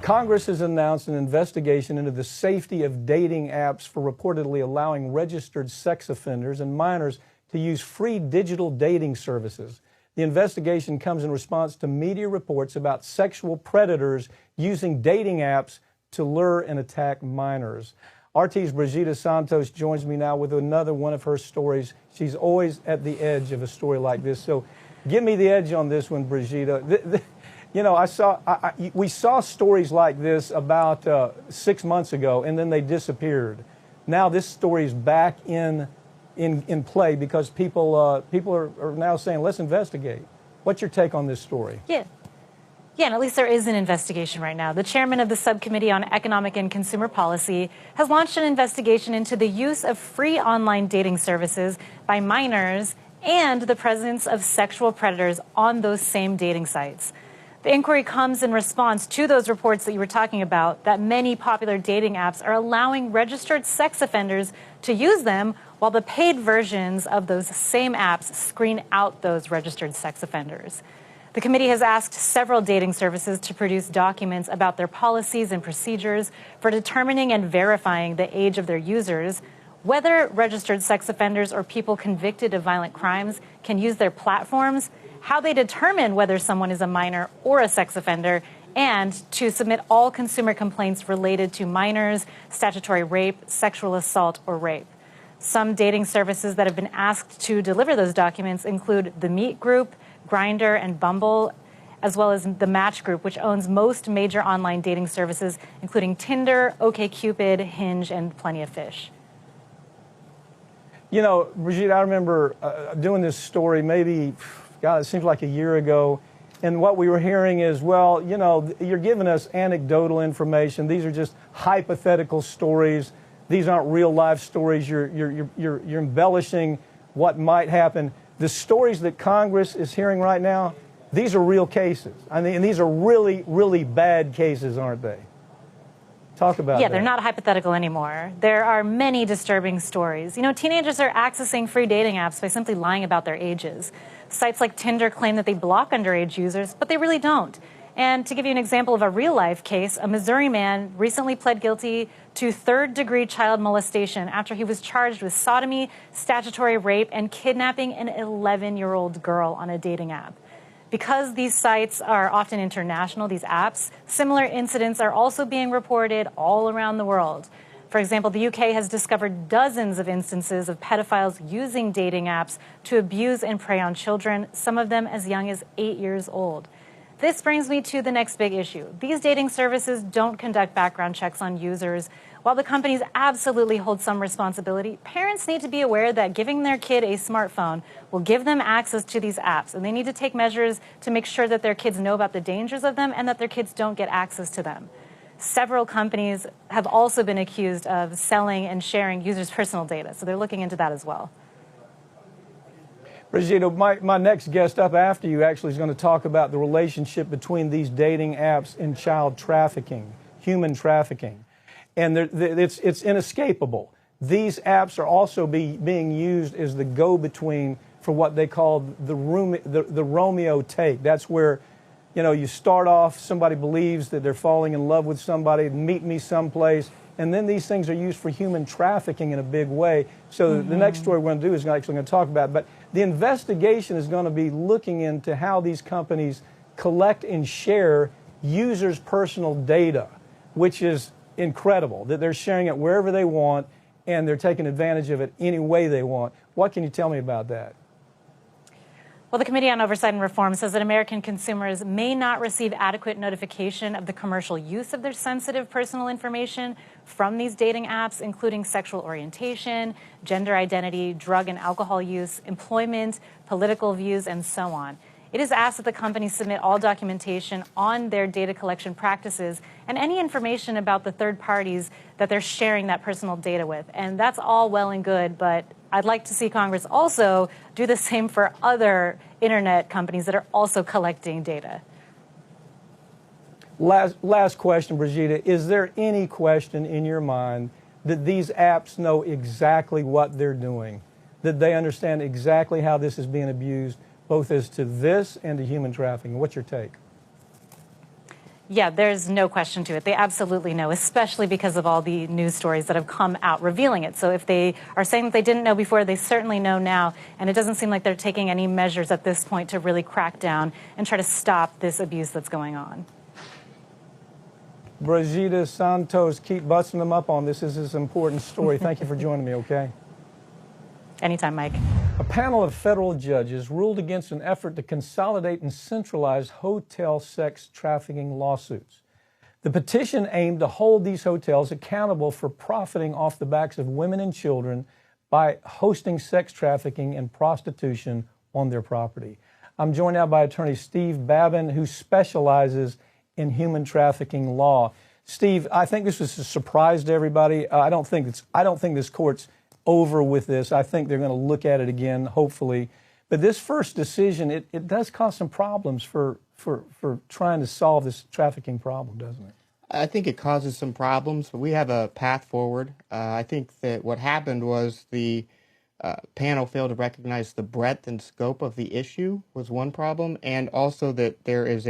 Congress has announced an investigation into the safety of dating apps for reportedly allowing registered sex offenders and minors to use free digital dating services. The investigation comes in response to media reports about sexual predators using dating apps to lure and attack minors. RT's Brigida Santos joins me now with another one of her stories. She's always at the edge of a story like this. So give me the edge on this one, Brigida. You know, we saw stories like this about 6 months ago, and then they disappeared. Now this story is back in play because people are now saying, let's investigate. What's your take on this story? Yeah, and at least there is an investigation right now. The chairman of the Subcommittee on Economic and Consumer Policy has launched an investigation into the use of free online dating services by minors and the presence of sexual predators on those same dating sites. The inquiry comes in response to those reports that you were talking about, that many popular dating apps are allowing registered sex offenders to use them, while the paid versions of those same apps screen out those registered sex offenders. The committee has asked several dating services to produce documents about their policies and procedures for determining and verifying the age of their users, whether registered sex offenders or people convicted of violent crimes can use their platforms, how they determine whether someone is a minor or a sex offender, and to submit all consumer complaints related to minors, statutory rape, sexual assault, or rape. Some dating services that have been asked to deliver those documents include the Meet Group, Grindr, and Bumble, as well as the Match Group, which owns most major online dating services, including Tinder, OkCupid, Hinge, and Plenty of Fish. You know, Brigida, I remember doing this story maybe, God, it seems like a year ago, and what we were hearing is, well, you know, you're giving us anecdotal information. These are just hypothetical stories. These aren't real life stories. You're embellishing what might happen. The stories that Congress is hearing right now, these are real cases. I mean, and these are really, really bad cases, aren't they? Talk about that. Yeah, they're not hypothetical anymore. There are many disturbing stories. You know, teenagers are accessing free dating apps by simply lying about their ages. Sites like Tinder claim that they block underage users, but they really don't. And to give you an example of a real-life case, a Missouri man recently pled guilty to third-degree child molestation after he was charged with sodomy, statutory rape, and kidnapping an 11-year-old girl on a dating app. Because these sites are often international, these apps, similar incidents are also being reported all around the world. For example, the UK has discovered dozens of instances of pedophiles using dating apps to abuse and prey on children, some of them as young as 8 years old. This brings me to the next big issue. These dating services don't conduct background checks on users. While the companies absolutely hold some responsibility, parents need to be aware that giving their kid a smartphone will give them access to these apps, and they need to take measures to make sure that their kids know about the dangers of them and that their kids don't get access to them. Several companies have also been accused of selling and sharing users' personal data, so they're looking into that as well. Brigida, my next guest up after you actually is going to talk about the relationship between these dating apps and child trafficking, human trafficking. And it's inescapable. These apps are also being used as the go-between for what they call the Romeo take. That's where, you know, you start off, somebody believes that they're falling in love with somebody, meet me someplace, and then these things are used for human trafficking in a big way. So the next story we're going to do is actually going to talk about it. But the investigation is going to be looking into how these companies collect and share users' personal data, which is incredible, that they're sharing it wherever they want and they're taking advantage of it any way they want. What can you tell me about that? Well, the Committee on Oversight and Reform says that American consumers may not receive adequate notification of the commercial use of their sensitive personal information from these dating apps, including sexual orientation, gender identity, drug and alcohol use, employment, political views, and so on. It is asked that the companies submit all documentation on their data collection practices and any information about the third parties that they're sharing that personal data with. And that's all well and good, but I'd like to see Congress also do the same for other internet companies that are also collecting data. Last question, Brigida. Is there any question in your mind that these apps know exactly what they're doing, that they understand exactly how this is being abused, both as to this and to human trafficking? What's your take? Yeah, there's no question to it. They absolutely know, especially because of all the news stories that have come out revealing it. So if they are saying that they didn't know before, they certainly know now. And it doesn't seem like they're taking any measures at this point to really crack down and try to stop this abuse that's going on. Brigida Santos, keep busting them up on this. This is an important story. Thank you for joining me, okay? Anytime, Mike. A panel of federal judges ruled against an effort to consolidate and centralize hotel sex trafficking lawsuits. The petition aimed to hold these hotels accountable for profiting off the backs of women and children by hosting sex trafficking and prostitution on their property. I'm joined now by attorney Steve Babin, who specializes in human trafficking law. Steve, I think this was a surprise to everybody. I don't think this court's over with this. I think they're going to look at it again, hopefully. But this first decision, it does cause some problems for trying to solve this trafficking problem, doesn't it? I think it causes some problems, but we have a path forward. I think that what happened was the panel failed to recognize the breadth and scope of the issue was one problem, and also that there is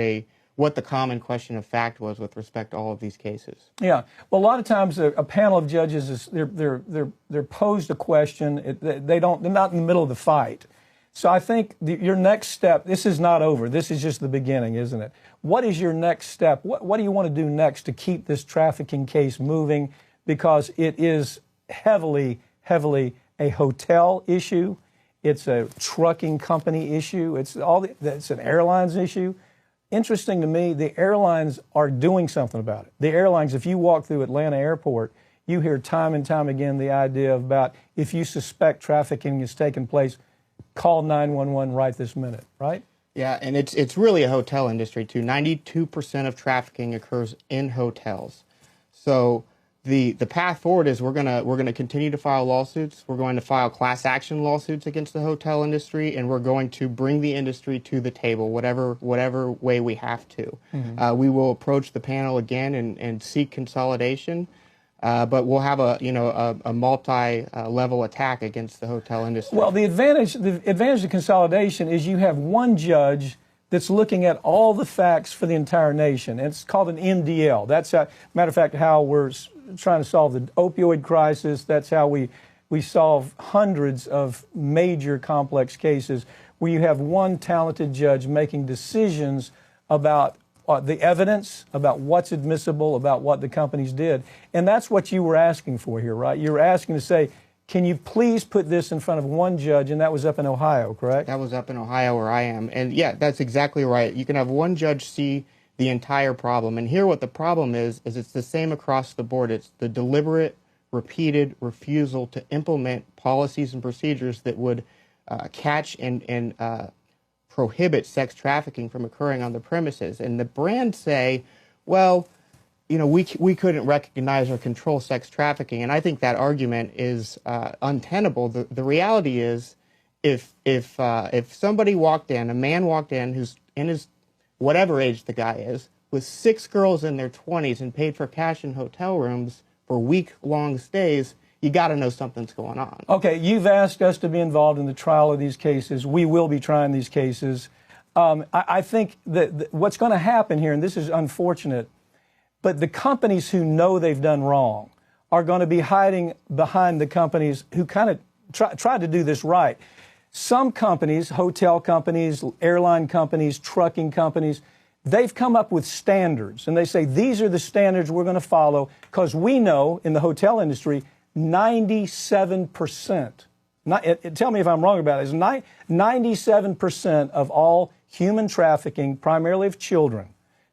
what the common question of fact was with respect to all of these cases. Yeah, well, a lot of times a panel of judges they're posed a question. They're not in the middle of the fight. So I think your next step. This is not over. This is just the beginning, isn't it? What is your next step? What do you want to do next to keep this trafficking case moving? Because it is heavily a hotel issue. It's a trucking company issue. It's an airlines issue. Interesting to me, the airlines are doing something about it. The airlines, if you walk through Atlanta Airport, you hear time and time again the idea about if you suspect trafficking is taking place, call 911 right this minute, right? Yeah, and it's really a hotel industry too. 92% of trafficking occurs in hotels. So the path forward is we're gonna continue to file lawsuits. We're going to file class action lawsuits against the hotel industry, and we're going to bring the industry to the table, whatever way we have to. Mm-hmm. We will approach the panel again and seek consolidation, but we'll have a multi-level attack against the hotel industry. Well, the advantage of consolidation is you have one judge that's looking at all the facts for the entire nation. It's called an MDL. That's matter of fact how we're trying to solve the opioid crisis. That's how we solve hundreds of major complex cases where you have one talented judge making decisions about the evidence, about what's admissible, about what the companies did. And that's what you were asking for here, right? You were asking to say, can you please put this in front of one judge? And that was up in Ohio, correct? That was up in Ohio where I am. And yeah, that's exactly right. You can have one judge see the entire problem. And here what the problem is it's the same across the board. It's the deliberate, repeated refusal to implement policies and procedures that would catch and prohibit sex trafficking from occurring on the premises. And the brands say, well, we couldn't recognize or control sex trafficking. And I think that argument is untenable. The reality is if somebody walked in, a man walked in who's in his whatever age the guy is, with 6 girls in their 20s and paid for cash in hotel rooms for week-long stays, you got to know something's going on. Okay, you've asked us to be involved in the trial of these cases. We will be trying these cases. I think that what's going to happen here, and this is unfortunate, but the companies who know they've done wrong are going to be hiding behind the companies who kind of tried to do this right. Some companies, hotel companies, airline companies, trucking companies, they've come up with standards. And they say, these are the standards we're going to follow because we know in the hotel industry, 97%, tell me if I'm wrong about this, 97% of all human trafficking, primarily of children,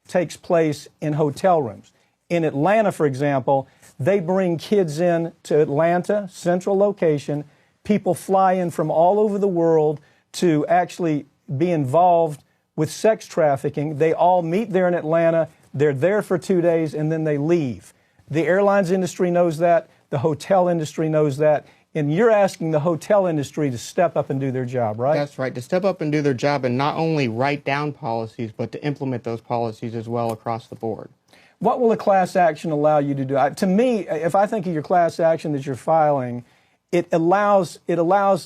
takes place in hotel rooms. In Atlanta, for example, they bring kids in to Atlanta, central location. People fly in from all over the world to actually be involved with sex trafficking. They all meet there in Atlanta. They're there for 2 days, and then they leave. The airlines industry knows that. The hotel industry knows that. And you're asking the hotel industry to step up and do their job, right? That's right, to step up and do their job and not only write down policies, but to implement those policies as well across the board. What will a class action allow you to do? To me, if I think of your class action that you're filing, it allows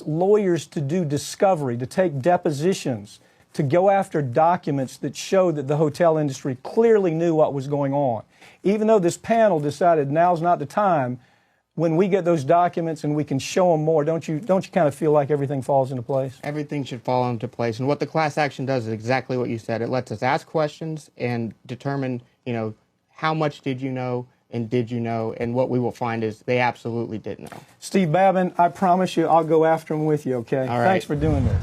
lawyers to do discovery, to take depositions, to go after documents that show that the hotel industry clearly knew what was going on. Even though this panel decided now's not the time, when we get those documents and we can show them more, don't you kind of feel like everything falls into place? Everything should fall into place. And what the class action does is exactly what you said. It lets us ask questions and determine, how much did you know and did you know? And what we will find is they absolutely did know. Steve Babin, I promise you I'll go after them with you, okay? All right. Thanks for doing this.